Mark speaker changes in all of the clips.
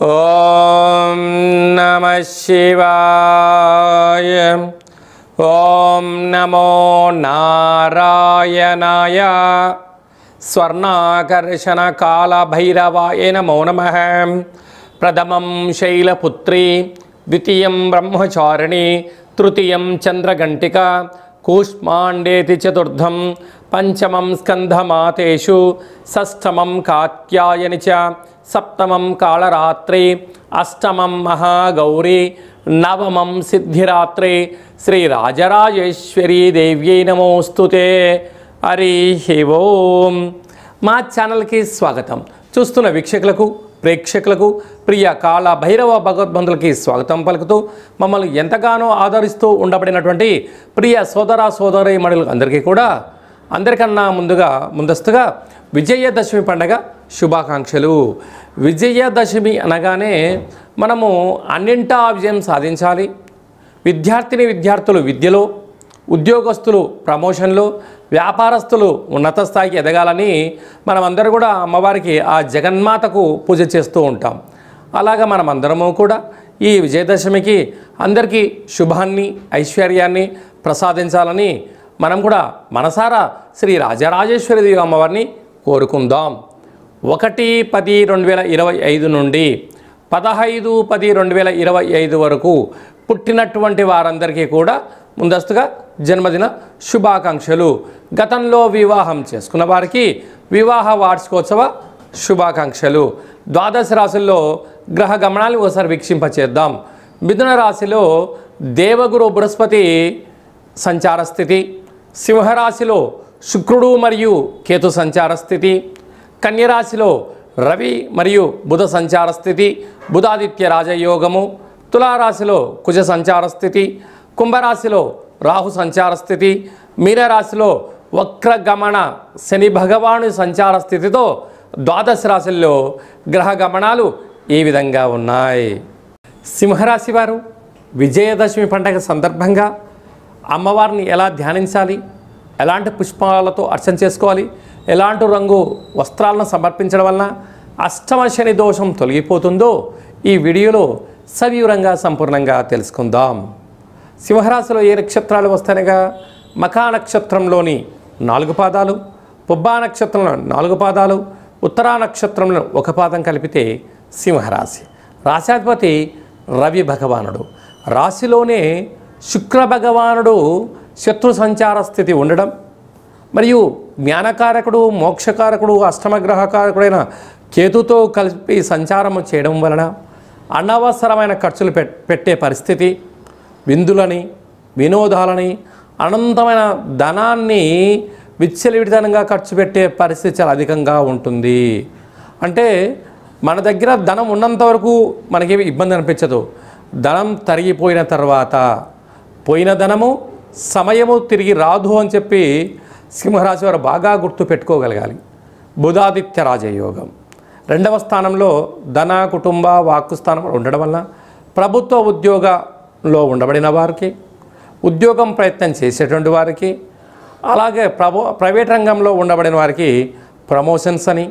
Speaker 1: ఓం నమః శివాయ. ఓం నమో నారాయణాయ. స్వర్ణాకర్షణ కాల భైరవాయ నమో నమః. ప్రథమం శైలపుత్రి, ద్వితీయం బ్రహ్మచారిణి, తృతీయం చంద్రఘంటిక, కూష్మాండేతి చతుర్థం, పంచమం స్కంధమాతేషు, షష్ఠమం కాత్యాయని చ, సప్తమం కాళరాత్రి, అష్టమం మహాగౌరీ, నవమం సిద్ధిరాత్రి. శ్రీ రాజరాజేశ్వరీ దేవ్యై నమోస్తుతే. హరి ఓం. మా ఛానల్కి స్వాగతం. చూస్తున్న వీక్షకులకు, ప్రేక్షకులకు, ప్రియ కాళ భైరవ భగవద్బంధులకి స్వాగతం పలుకుతూ మమ్మల్ని ఎంతగానో ఆదరిస్తూ ఉండబడినటువంటి ప్రియ సోదర సోదరీమణులకు అందరికీ కూడా అందరికన్నా ముందస్తుగా విజయదశమి పండగ శుభాకాంక్షలు. విజయదశమి అనగానే మనము అన్నింటా విజయం సాధించాలి. విద్యార్థులు విద్యలో, ఉద్యోగస్తులు ప్రమోషన్లో, వ్యాపారస్తులు ఉన్నత స్థాయికి ఎదగాలని మనమందరూ కూడా అమ్మవారికి ఆ జగన్మాతకు పూజ చేస్తూ ఉంటాం. అలాగా మనమందరము కూడా ఈ విజయదశమికి అందరికీ శుభాన్ని, ఐశ్వర్యాన్ని ప్రసాదించాలని మనం కూడా మనసారా శ్రీ రాజరాజేశ్వరి దేవి అమ్మవారిని కోరుకుందాం. 1-10-2025 నుండి 15-10-2025 వరకు పుట్టినటువంటి వారందరికీ కూడా ముందస్తుగా జన్మదిన శుభాకాంక్షలు. గతంలో వివాహం చేసుకున్న వారికి వివాహ వార్షికోత్సవ శుభాకాంక్షలు. ద్వాదశ రాశుల్లో గ్రహ గమనాలు ఒకసారి వీక్షింపచేద్దాం. మిథున రాశిలో దేవగురు బృహస్పతి సంచార స్థితి, సింహరాశిలో శుక్రుడు మరియు కేతు సంచార స్థితి, కన్యరాశిలో రవి మరియు బుధ సంచార స్థితి, బుధాదిత్య రాజయోగము, తులారాశిలో కుజ సంచార స్థితి, కుంభరాశిలో రాహు సంచార స్థితి, మీనరాశిలో వక్రగమన శని భగవాను సంచార స్థితితో ద్వాదశ రాశుల్లో గ్రహ గమనాలు ఈ విధంగా ఉన్నాయి. సింహరాశి వారు విజయదశమి పండుగ సందర్భంగా అమ్మవారిని ఎలా ధ్యానించాలి, ఎలాంటి పుష్పాలతో అర్చన చేసుకోవాలి, ఎలాంటి రంగు వస్త్రాలను సమర్పించడం వలన అష్టమ శని దోషం తొలగిపోతుందో ఈ వీడియోలో సవివరంగా సంపూర్ణంగా తెలుసుకుందాం. సింహరాశిలో ఏ నక్షత్రాలు వస్తాయనగా మఖా నక్షత్రంలోని 4 పాదాలు, పుబ్బా నక్షత్రంలో 4 పాదాలు, ఉత్తరా నక్షత్రంలో 1 పాదం కలిపితే సింహరాశి. రాశాధిపతి రవి భగవానుడు. రాశిలోనే శుక్ర భగవానుడు శత్రు సంచార స్థితి ఉండడం మరియు జ్ఞానకారకుడు, మోక్షకారకుడు, అష్టమగ్రహకారకుడైన కేతుతో కలిపి సంచారము చేయడం వలన అనవసరమైన ఖర్చులు పెట్టే పరిస్థితి, విందులని, వినోదాలని, అనంతమైన ధనాన్ని విచ్చలవిడితనంగా ఖర్చు పెట్టే పరిస్థితి చాలా అధికంగా ఉంటుంది. అంటే మన దగ్గర ధనం ఉన్నంత వరకు మనకేమి ఇబ్బంది అనిపించదు. ధనం తరిగిపోయిన తర్వాత పోయిన ధనము సమయము తిరిగి రాదు అని చెప్పి సింహరాశి వారు బాగా గుర్తు పెట్టుకోగలగాలి. బుధాదిత్య రాజయోగం 2వ స్థానంలో ధన, కుటుంబ, వాక్కు స్థానం ఉండడం వల్ల ప్రభుత్వ ఉద్యోగంలో ఉండబడిన వారికి, ఉద్యోగం ప్రయత్నం చేసేటువంటి వారికి, అలాగే ప్రైవేట్ రంగంలో ఉండబడిన వారికి ప్రమోషన్స్ అని,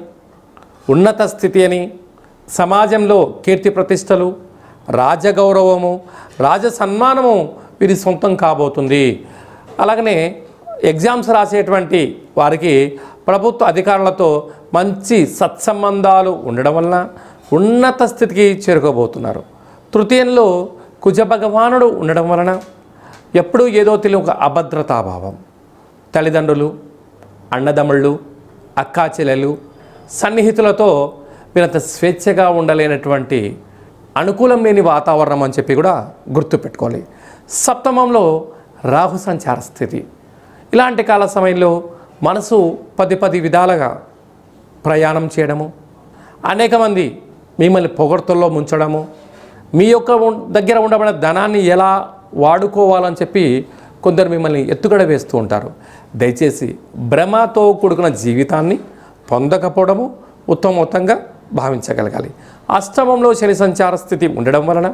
Speaker 1: ఉన్నత స్థితి అని, సమాజంలో కీర్తి ప్రతిష్టలు, రాజగౌరవము, రాజ సన్మానము వీరి సొంతం కాబోతుంది. అలాగనే ఎగ్జామ్స్ రాసేటువంటి వారికి ప్రభుత్వ అధికారులతో మంచి సత్సంబంధాలు ఉండడం వలన ఉన్నత స్థితికి చేరుకోబోతున్నారు. తృతీయంలో కుజ భగవానుడు ఉండడం వలన ఎప్పుడూ ఏదో తెలియని ఒక అభద్రతాభావం, తల్లిదండ్రులు, అన్నదమ్ముళ్ళు, అక్కా చెల్లెలు, సన్నిహితులతో వీరంత స్వేచ్ఛగా ఉండలేనటువంటి అనుకూలం లేని వాతావరణం అని చెప్పి కూడా గుర్తుపెట్టుకోవాలి. సప్తమంలో రాహు సంచార స్థితి. ఇలాంటి కాల సమయంలో మనసు 10 విధాలుగా ప్రయాణం చేయడము, అనేక మంది మిమ్మల్ని పొగడ్తల్లో ముంచడము, మీ యొక్క దగ్గర ఉండబడిన ధనాన్ని ఎలా వాడుకోవాలని చెప్పి కొందరు మిమ్మల్ని ఎత్తుగడ వేస్తూ ఉంటారు. దయచేసి భ్రమతో కూడుకున్న జీవితాన్ని పొందకపోవడము ఉత్తమోత్తంగా భావించగలగాలి. అష్టమంలో శని సంచార స్థితి ఉండడం వలన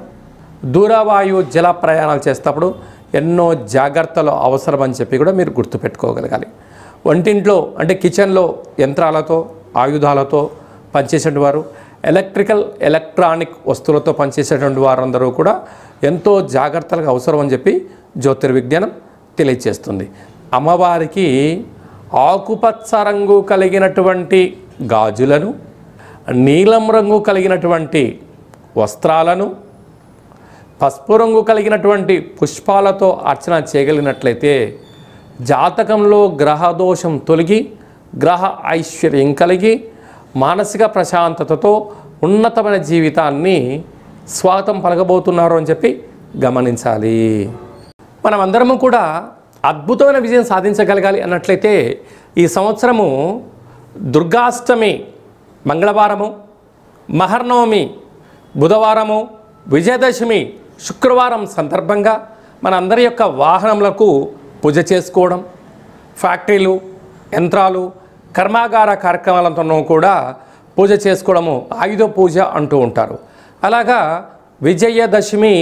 Speaker 1: దూరవాయు జల ప్రయాణాలు చేసేటప్పుడు ఎన్నో జాగ్రత్తలు అవసరమని చెప్పి కూడా మీరు గుర్తుపెట్టుకోగలగాలి. వంటింట్లో అంటే కిచెన్లో యంత్రాలతో, ఆయుధాలతో పనిచేసేవారు, ఎలక్ట్రికల్ ఎలక్ట్రానిక్ వస్తువులతో పనిచేసేటువంటి వారందరూ కూడా ఎంతో జాగ్రత్తగా అవసరం అని చెప్పి జ్యోతిర్విజ్ఞానం తెలియజేస్తుంది. అమ్మవారికి ఆకుపచ్చ రంగు కలిగినటువంటి గాజులను, నీలం రంగు కలిగినటువంటి వస్త్రాలను, పసుపు రంగు కలిగినటువంటి పుష్పాలతో అర్చన చేయగలిగినట్లయితే జాతకంలో గ్రహదోషం తొలగి గ్రహ ఐశ్వర్యం కలిగి మానసిక ప్రశాంతతతో ఉన్నతమైన జీవితాన్ని స్వాగతం పలకబోతున్నారు అని చెప్పి గమనించాలి. మనమందరము కూడా అద్భుతమైన విజయం సాధించగలగాలి అన్నట్లయితే ఈ సంవత్సరము దుర్గాష్టమి మంగళవారము, మహర్నవమి బుధవారము, విజయదశమి శుక్రవారం సందర్భంగా మన అందరి యొక్క వాహనములకు పూజ చేసుకోవడం, ఫ్యాక్టరీలు, యంత్రాలు, కర్మాగార కార్యక్రమాలతో కూడా పూజ చేసుకోవడము ఆయుధ పూజ అంటూ ఉంటారు. అలాగా విజయదశమి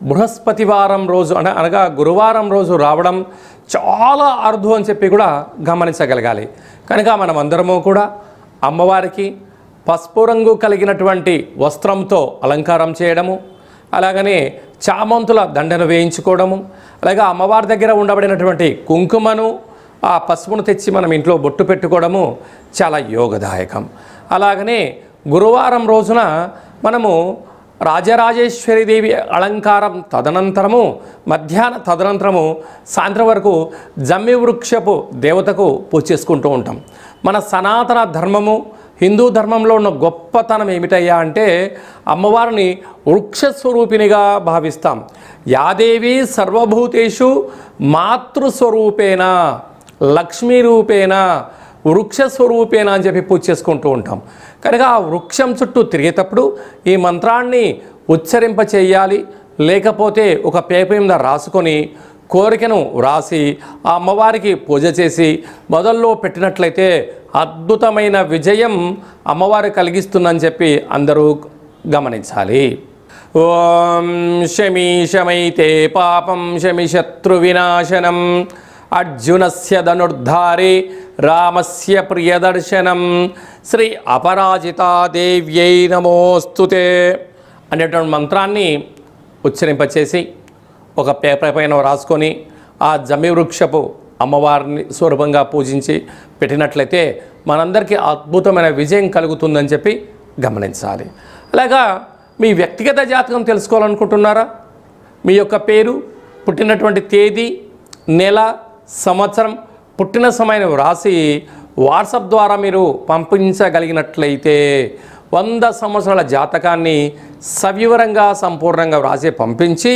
Speaker 1: బృహస్పతివారం రోజు అనగా గురువారం రోజు రావడం చాలా అరుదు అని చెప్పి కూడా గమనించగలగాలి. కనుక మనం అందరము కూడా అమ్మవారికి పసుపు రంగు కలిగినటువంటి వస్త్రంతో అలంకారం చేయడము, అలాగనే చామంతుల దండను వేయించుకోవడము, అలాగే అమ్మవారి దగ్గర ఉండబడినటువంటి కుంకుమను ఆ పసుపును తెచ్చి మనం ఇంట్లో బొట్టు పెట్టుకోవడము చాలా యోగదాయకం. అలాగనే గురువారం రోజున మనము రాజరాజేశ్వరీదేవి అలంకారం తదనంతరము తదనంతరము సాయంత్రం వరకు జమ్మి వృక్షపు దేవతకు పూజ చేసుకుంటూ ఉంటాం. మన సనాతన ధర్మము హిందూ ధర్మంలో ఉన్న గొప్పతనం ఏమిటయ్యా అంటే అమ్మవారిని వృక్షస్వరూపిణిగా భావిస్తాం. యాదేవి సర్వభూతేషు మాతృస్వరూపేణ లక్ష్మీ రూపేణ వృక్షస్వరూపేణ అని చెప్పి పూజ చేసుకుంటూ ఉంటాం. కనుక ఆ వృక్షం చుట్టూ తిరిగేటప్పుడు ఈ మంత్రాన్ని ఉచ్చరింప చేయాలి. లేకపోతే ఒక పేపర్ మీద రాసుకొని కోరికను వ్రాసి ఆ అమ్మవారికి పూజ చేసి మొదల్లో పెట్టినట్లయితే అద్భుతమైన విజయం అమ్మవారు కలిగిస్తుందని చెప్పి అందరూ గమనించాలి. ఓం శమి శమైతే పాపం శమి శత్రు వినాశనం అర్జునస్య ధనుర్ధారే రామస్య ప్రియదర్శనం శ్రీ అపరాజితాదేవ్యై నమోస్తుతే అనేటువంటి మంత్రాన్ని ఉచ్చరింపచేసి ఒక పేపర్ పైన రాసుకొని ఆ జమ్మి వృక్షపు అమ్మవారిని స్వరూపంగా పూజించి పెట్టినట్లయితే మనందరికీ అద్భుతమైన విజయం కలుగుతుందని చెప్పి గమనించాలి. అలాగా మీ వ్యక్తిగత జాతకం తెలుసుకోవాలనుకుంటున్నారా? మీ యొక్క పేరు, పుట్టినటువంటి తేదీ, నెల, సంవత్సరం, పుట్టిన సమయాన్ని వ్రాసి వాట్సాప్ ద్వారా మీరు పంపించగలిగినట్లయితే 100 సంవత్సరాల జాతకాన్ని సవివరంగా సంపూర్ణంగా వ్రాసి పంపించి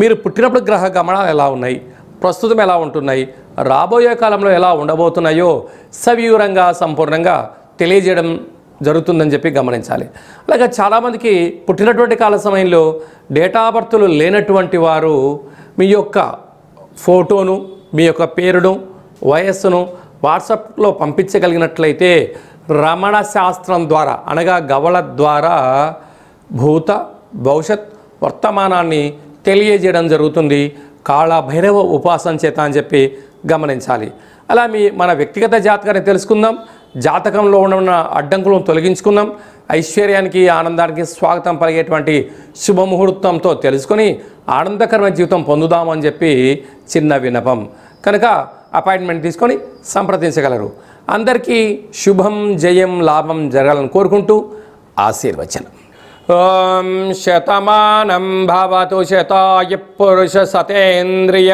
Speaker 1: మీరు పుట్టినప్పుడు గ్రహ గమనాలు ఎలా ఉన్నాయి, ప్రస్తుతం ఎలా ఉంటున్నాయి, రాబోయే కాలంలో ఎలా ఉండబోతున్నాయో సవివరంగా సంపూర్ణంగా తెలియజేయడం జరుగుతుందని చెప్పి గమనించాలి. అలాగే చాలామందికి పుట్టినటువంటి కాల సమయంలో డేటా బర్త్లు లేనటువంటి వారు మీ యొక్క ఫోటోను, మీ యొక్క పేరును, వయస్సును వాట్సాప్లో పంపించగలిగినట్లయితే రమణ శాస్త్రం ద్వారా అనగా గవళ ద్వారా భూత భవిష్యత్ వర్తమానాన్ని తెలియజేయడం జరుగుతుంది కాళభైరవ ఉపాసన చేత అని చెప్పి గమనించాలి. అలా మన వ్యక్తిగత జాతకాన్ని తెలుసుకుందాం. జాతకంలో ఉన్న అడ్డంకులను తొలగించుకుందాం. ఐశ్వర్యానికి ఆనందానికి స్వాగతం పలిగేటువంటి శుభముహూర్తంతో తెలుసుకొని ఆనందకరమైన జీవితం పొందుదామని చెప్పి చిన్న విన్నపం. కనుక అపాయింట్మెంట్ తీసుకొని సంప్రదించగలరు. అందరికీ శుభం, జయం, లాభం జరగాలని కోరుకుంటూ ఆశీర్వచనం. ఓం శతమానం భవతు శతాయ పురుష సతేంద్రియ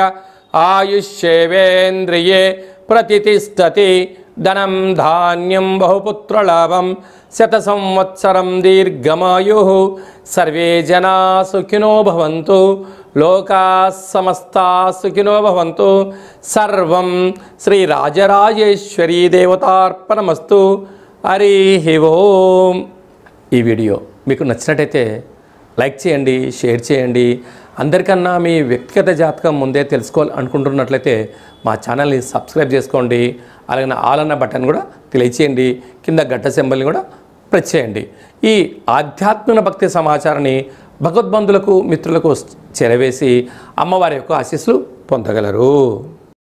Speaker 1: ఆయుష్యేవేంద్రియే ప్రతిష్టతి ధనం ధాన్యం బహుపుత్రలాభం శత సంవత్సరం దీర్ఘమాయు సర్వే జనా సుఖినో భవంతు లోకా సమస్తా సుఖినో భవంతు. సర్వం శ్రీ రాజరాజేశ్వరీ దేవతార్పణమస్తు. హరి ఓం. ఈ వీడియో మీకు నచ్చినట్టయితే లైక్ చేయండి, షేర్ చేయండి. అందరికన్నా మీ వ్యక్తిగత జాతకం ముందే తెలుసుకోవాలి అనుకుంటున్నట్లయితే మా ఛానల్ని సబ్స్క్రైబ్ చేసుకోండి. అలాగే ఆల్ అన్న బటన్ కూడా తెలియచేయండి. కింద గంట సింబల్ని కూడా ప్రెస్ చేయండి. ఈ ఆధ్యాత్మిక భక్తి సమాచారాన్ని భగవద్బంధులకు, మిత్రులకు చేరవేసి అమ్మవారి యొక్క ఆశీస్సులు పొందగలరు.